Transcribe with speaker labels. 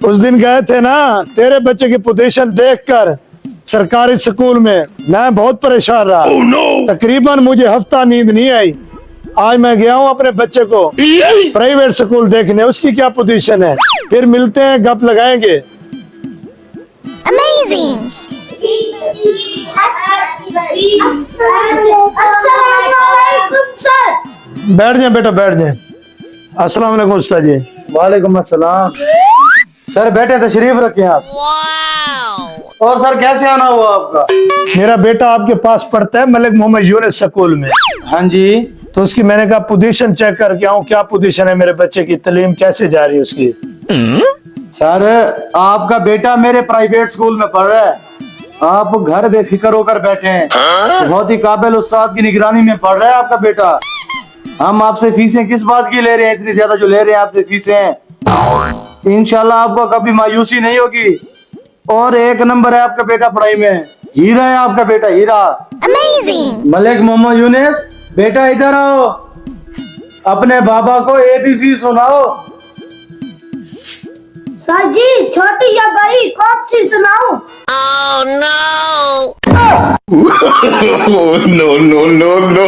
Speaker 1: उस दिन गए थे ना तेरे बच्चे की पोजीशन देखकर सरकारी स्कूल में, मैं बहुत परेशान रहा। तकरीबन मुझे हफ्ता नींद नहीं आई। आज मैं गया हूँ अपने बच्चे को प्राइवेट स्कूल देखने, उसकी क्या पोजीशन है। फिर मिलते हैं, गप लगाएंगे।
Speaker 2: Amazing! Assalamualaikum sir.
Speaker 1: बैठ जाए बेटा, बैठ जाए। अस्सलाम वालेकुम उस्ताद जी।
Speaker 3: वालेकुम अस्सलाम। सर बैठे, तशरीफ रखें आप। और सर कैसे आना हुआ आपका?
Speaker 1: मेरा बेटा आपके पास पढ़ता है मलिक मोहम्मद यूनुस स्कूल में,
Speaker 3: हाँ जी।
Speaker 1: तो उसकी मैंने कहा पोजीशन चेक करके आऊं, क्या पोजीशन है मेरे बच्चे की, तालीम कैसे जा रही है उसकी।
Speaker 3: सर आपका बेटा मेरे प्राइवेट स्कूल में पढ़ रहा है, आप घर बेफिक्र होकर बैठे हैं। बहुत ही काबिल उस्ताद की निगरानी में पढ़ रहा है आपका बेटा। हम आपसे फीसें किस बात की ले रहे हैं, इतनी ज्यादा जो ले रहे हैं आपसे फीसें। इंशाल्लाह आपको कभी मायूसी नहीं होगी। और एक नंबर है आपका बेटा पढ़ाई में, हीरा है आपका बेटा, हीरा।
Speaker 2: Amazing!
Speaker 3: मलिक मोहम्मद यूनुस, बेटा इधर आओ, अपने बाबा को ABC सुनाओ।
Speaker 4: सर जी छोटी या बड़ी कौन सी सुनाऊं?
Speaker 2: Oh no!
Speaker 5: no, no, no, no.